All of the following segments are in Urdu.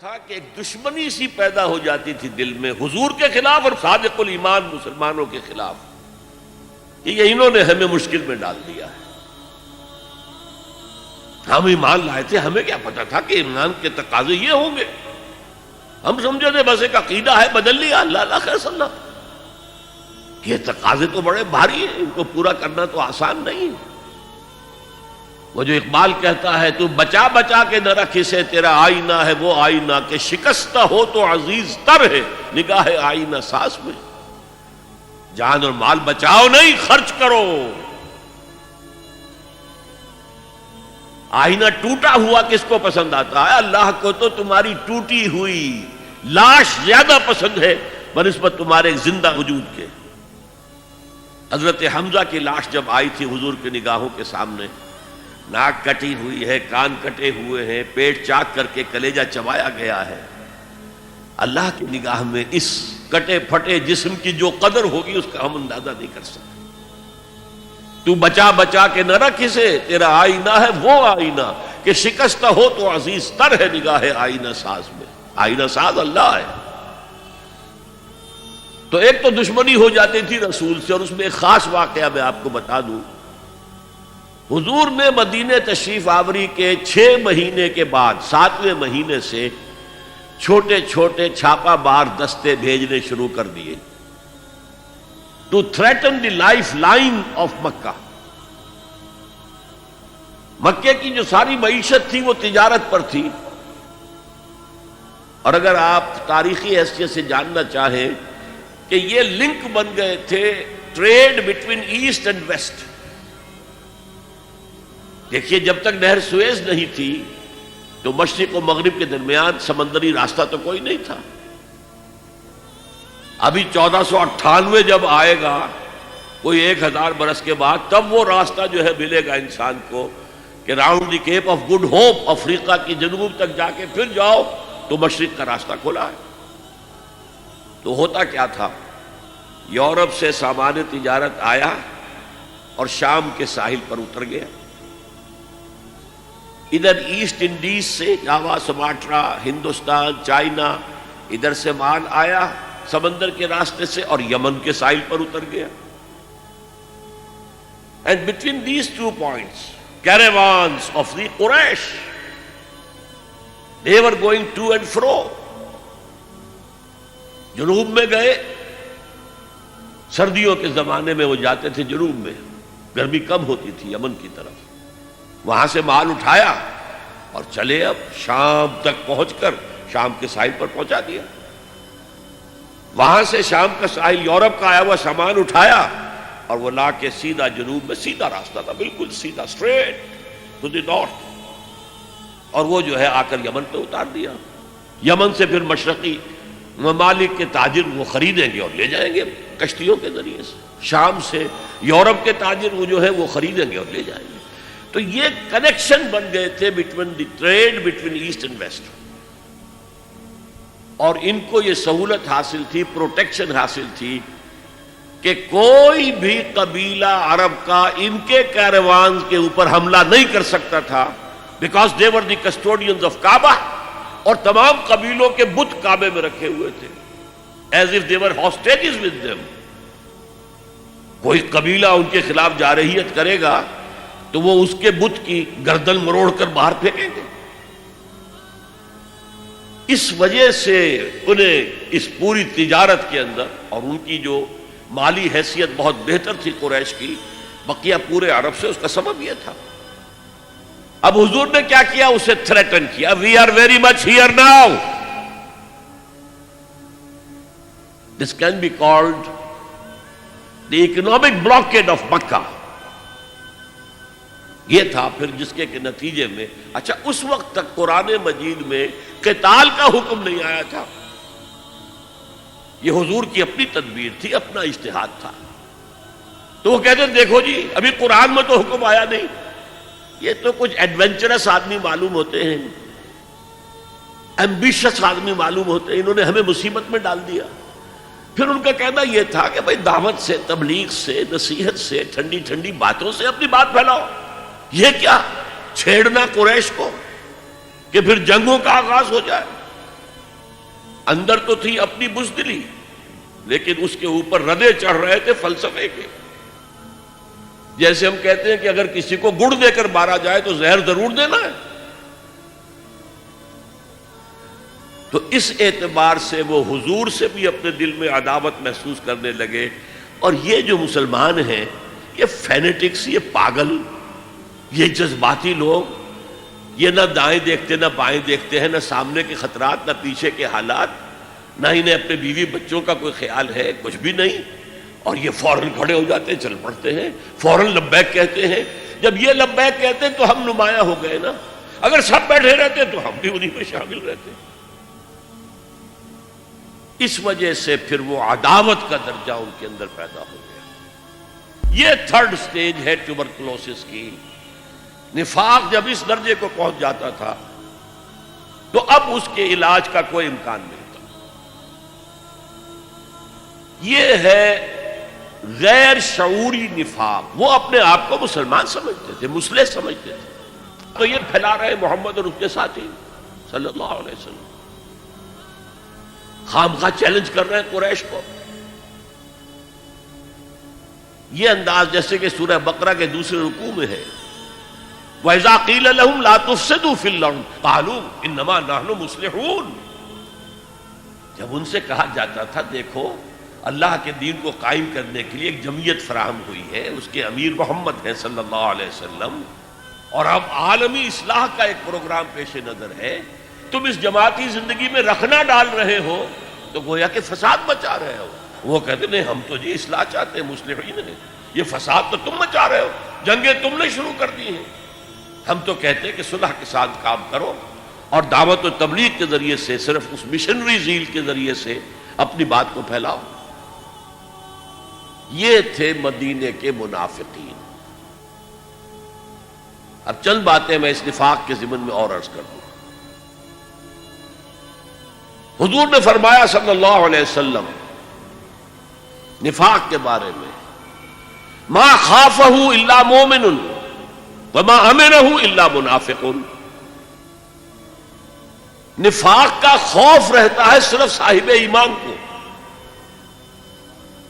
تھا کہ ایک دشمنی سی پیدا ہو جاتی تھی دل میں حضور کے خلاف اور صادق الایمان مسلمانوں کے خلاف، کہ یہ انہوں نے ہمیں مشکل میں ڈال دیا ہے۔ ہم ایمان لائے تھے، ہمیں کیا پتا تھا کہ ایمان کے تقاضے یہ ہوں گے؟ ہم سمجھے تھے بس ایک عقیدہ ہے، بدل لیا، اللہ خیر صلی اللہ۔ یہ تقاضے تو بڑے بھاری ہیں، ان کو پورا کرنا تو آسان نہیں ہے۔ وہ جو اقبال کہتا ہے تو بچا بچا کے نہ رکھ اسے، تیرا آئینہ ہے وہ آئینہ کہ شکستہ ہو تو عزیز تر ہے نگاہ آئینہ ساز میں۔ جان اور مال بچاؤ نہیں، خرچ کرو۔ آئینہ ٹوٹا ہوا کس کو پسند آتا ہے؟ اللہ کو تو تمہاری ٹوٹی ہوئی لاش زیادہ پسند ہے بنسبت تمہارے زندہ وجود کے۔ حضرت حمزہ کی لاش جب آئی تھی حضور کی نگاہوں کے سامنے، ناک کٹی ہوئی ہے، کان کٹے ہوئے ہیں، پیٹ چاک کر کے کلیجہ چبایا گیا ہے، اللہ کی نگاہ میں اس کٹے پھٹے جسم کی جو قدر ہوگی اس کا ہم اندازہ نہیں کر سکتے۔ تو بچا بچا کے نہ رکھ اسے، تیرا آئینہ ہے وہ آئینہ کہ شکستہ ہو تو عزیز تر ہے نگاہ آئینہ ساز میں۔ آئینہ ساز اللہ ہے۔ تو ایک تو دشمنی ہو جاتی تھی رسول سے، اور اس میں ایک خاص واقعہ میں آپ کو بتا دوں۔ حضور نے مدینہ تشریف آوری کے 6 مہینے کے بعد 7ویں مہینے سے چھوٹے چھوٹے چھاپا مار دستے بھیجنے شروع کر دیے to threaten the lifeline of Mecca. مکے کی جو ساری معیشت تھی وہ تجارت پر تھی، اور اگر آپ تاریخی حیثیت سے جاننا چاہیں کہ یہ لنک بن گئے تھے trade between east and west. دیکھیے جب تک نہر سویز نہیں تھی تو مشرق و مغرب کے درمیان سمندری راستہ تو کوئی نہیں تھا۔ ابھی 1498 جب آئے گا، کوئی 1000 برس کے بعد، تب وہ راستہ جو ہے ملے گا انسان کو کہ round the Cape of Good Hope, Africa کی جنوب تک جا کے پھر جاؤ تو مشرق کا راستہ کھلا ہے۔ تو ہوتا کیا تھا، یورپ سے سامان تجارت آیا اور شام کے ساحل پر اتر گیا۔ ادھر ایسٹ انڈیز سے جاوا، سماٹرا، ہندوستان، چائنا، ادھر سے مال آیا سمندر کے راستے سے اور یمن کے ساحل پر اتر گیا۔ And between these 2 points caravans of the Quraysh, they were going to and fro۔ جنوب میں گئے، سردیوں کے زمانے میں وہ جاتے تھے جنوب میں، گرمی کم ہوتی تھی یمن کی طرف، وہاں سے مال اٹھایا اور چلے اب شام تک پہنچ کر شام کے ساحل پر پہنچا دیا۔ وہاں سے شام کا ساحل یورپ کا آیا ہوا سامان اٹھایا اور وہ لا کے سیدھا جنوب میں، سیدھا راستہ تھا بالکل سیدھا، اسٹریٹ ٹو دی نارتھ، اور وہ جو ہے آ کر یمن پہ اتار دیا۔ یمن سے پھر مشرقی ممالک کے تاجر وہ خریدیں گے اور لے جائیں گے کشتیوں کے ذریعے سے، شام سے یورپ کے تاجر وہ جو ہے وہ خریدیں گے اور لے جائیں گے۔ تو یہ کنیکشن بن گئے تھے between the trade between east and west, اور ان کو یہ سہولت حاصل تھی، پروٹیکشن حاصل تھی کہ کوئی بھی قبیلہ عرب کا ان کے کیروانز کے اوپر حملہ نہیں کر سکتا تھا، because they were the custodians of Kaaba, اور تمام قبیلوں کے بت کعبے میں رکھے ہوئے تھے as if they were hostages with them. کوئی قبیلہ ان کے خلاف جارحیت کرے گا تو وہ اس کے بت کی گردن مروڑ کر باہر پھینکیں گے۔ اس وجہ سے انہیں اس پوری تجارت کے اندر، اور ان کی جو مالی حیثیت بہت بہتر تھی قریش کی بقیہ پورے عرب سے، اس کا سبب یہ تھا۔ اب حضور نے کیا کیا؟ اسے تھریٹن کیا، we are very much here now. This can be called the economic blockade of Mecca. یہ تھا پھر جس کے نتیجے میں، اچھا اس وقت تک قرآن مجید میں قتال کا حکم نہیں آیا تھا، یہ حضور کی اپنی تدبیر تھی، اپنا اجتہاد تھا۔ تو وہ کہتے ہیں دیکھو جی ابھی قرآن میں تو حکم آیا نہیں، یہ تو کچھ ایڈونچرس آدمی معلوم ہوتے ہیں، ایمبیشس آدمی معلوم ہوتے ہیں، انہوں نے ہمیں مصیبت میں ڈال دیا۔ پھر ان کا کہنا یہ تھا کہ بھائی دعوت سے، تبلیغ سے، نصیحت سے، ٹھنڈی ٹھنڈی باتوں سے اپنی بات پھیلاؤ، یہ کیا چھیڑنا قریش کو کہ پھر جنگوں کا آغاز ہو جائے۔ اندر تو تھی اپنی بزدلی، لیکن اس کے اوپر ردے چڑھ رہے تھے فلسفے کے. جیسے ہم کہتے ہیں کہ اگر کسی کو گڑ دے کر مارا جائے تو زہر ضرور دینا ہے. تو اس اعتبار سے وہ حضور سے بھی اپنے دل میں عداوت محسوس کرنے لگے. اور یہ جو مسلمان ہیں، یہ فینیٹکس، یہ پاگل، یہ جذباتی لوگ، یہ نہ دائیں دیکھتے نہ بائیں دیکھتے ہیں، نہ سامنے کے خطرات نہ پیچھے کے حالات، نہ انہیں اپنے بیوی بچوں کا کوئی خیال ہے، کچھ بھی نہیں. اور یہ فوراً کھڑے ہو جاتے ہیں، چل پڑتے ہیں، فوراً لبیک کہتے ہیں. جب یہ لبیک کہتے ہیں تو ہم نمایاں ہو گئے نا. اگر سب بیٹھے رہتے تو ہم بھی انہی میں شامل رہتے. اس وجہ سے پھر وہ عداوت کا درجہ ان کے اندر پیدا ہو گیا. یہ تھرڈ سٹیج ہے ٹیوبرکلوسس کی. نفاق جب اس درجے کو پہنچ جاتا تھا تو اب اس کے علاج کا کوئی امکان نہیں تھا. یہ ہے غیر شعوری نفاق. وہ اپنے آپ کو مسلمان سمجھتے تھے، مسلح سمجھتے تھے، تو یہ پھیلا رہے محمد اور اس کے ساتھی صلی اللہ علیہ وسلم. خامخواہ چیلنج کر رہے ہیں قریش کو. یہ انداز جیسے کہ سورہ بقرہ کے دوسرے رکوع میں ہے، وَإِذَا قِيلَ لَهُمْ لَا تُفْسِدُوا فِي الْأَرْضِ قَالُوا إِنَّمَا نَحْنُ مُصْلِحُونَ. جب ان سے کہا جاتا تھا دیکھو اللہ کے دین کو قائم کرنے کے لیے ایک جمعیت فراہم ہوئی ہے، اس کے امیر محمد ہیں صلی اللہ علیہ وسلم، اور اب عالمی اصلاح کا ایک پروگرام پیش نظر ہے، تم اس جماعتی زندگی میں رکھنا ڈال رہے ہو تو گویا کہ فساد مچا رہے ہو. وہ کہتے نہیں، ہم تو جی اصلاح چاہتے ہیں، مصلحین ہیں. یہ فساد تو تم مچا رہے ہو، جنگیں تم نے شروع کر دی ہیں. ہم تو کہتے ہیں کہ صلح کے ساتھ کام کرو اور دعوت و تبلیغ کے ذریعے سے، صرف اس مشنری زیل کے ذریعے سے اپنی بات کو پھیلاؤ. یہ تھے مدینے کے منافقین. اب چند باتیں میں اس نفاق کے ضمن میں اور عرض کر دوں. حضور نے فرمایا صلی اللہ علیہ وسلم نفاق کے بارے میں، ما خافہ الا مومن وما امنہ الا منافق. نفاق کا خوف رہتا ہے صرف صاحب ایمان کو،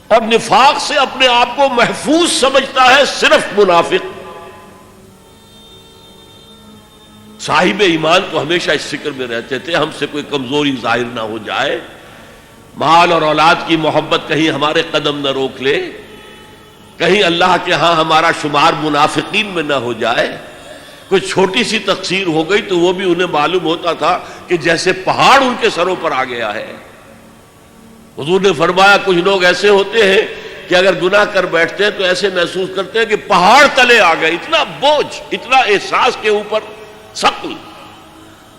اور نفاق سے اپنے آپ کو محفوظ سمجھتا ہے صرف منافق. صاحب ایمان تو ہمیشہ اس فکر میں رہتے تھے ہم سے کوئی کمزوری ظاہر نہ ہو جائے، مال اور اولاد کی محبت کہیں ہمارے قدم نہ روک لے، کہیں اللہ کے ہاں ہمارا شمار منافقین میں نہ ہو جائے. کوئی چھوٹی سی تقصیر ہو گئی تو وہ بھی انہیں معلوم ہوتا تھا کہ جیسے پہاڑ ان کے سروں پر آ گیا ہے. حضور نے فرمایا کچھ لوگ ایسے ہوتے ہیں کہ اگر گناہ کر بیٹھتے ہیں تو ایسے محسوس کرتے ہیں کہ پہاڑ تلے آ گئے، اتنا بوجھ، اتنا احساس کے اوپر ثقل.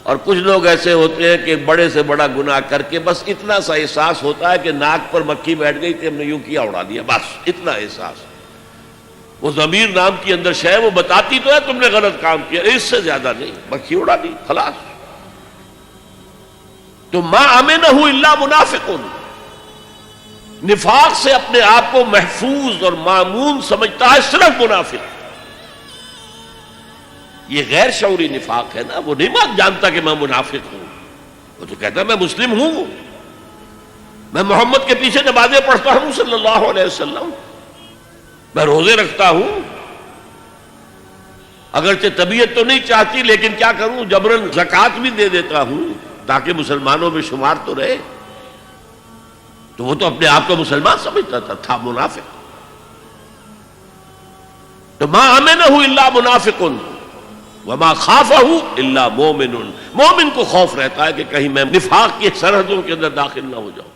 اور کچھ لوگ ایسے ہوتے ہیں کہ بڑے سے بڑا گناہ کر کے بس اتنا سا احساس ہوتا ہے کہ ناک پر مکھی بیٹھ گئی کہ ہم نے یوں کیا اڑا دیا، بس اتنا احساس. وہ ضمیر نام کی اندر شے وہ بتاتی تو ہے تم نے غلط کام کیا، اس سے زیادہ نہیں، مکھی اڑا دی خلاص. تو ما امنہ الا منافق. نفاق سے اپنے آپ کو محفوظ اور مامون سمجھتا ہے صرف منافق. یہ غیر شعوری نفاق ہے نا. وہ نہیں جانتا کہ میں منافق ہوں، وہ تو کہتا ہے میں مسلم ہوں، میں محمد کے پیچھے نمازیں پڑھتا ہوں صلی اللہ علیہ وسلم، میں روزے رکھتا ہوں، اگرچہ طبیعت تو نہیں چاہتی لیکن کیا کروں، جبرن زکوٰۃ بھی دے دیتا ہوں تاکہ مسلمانوں میں شمار تو رہے. تو وہ تو اپنے آپ کو مسلمان سمجھتا تھا منافق. تو ما امنہ الا منافق وما خافہ الا مومن. مومن کو خوف رہتا ہے کہ کہیں میں نفاق کی سرحدوں کے اندر داخل نہ ہو جاؤں.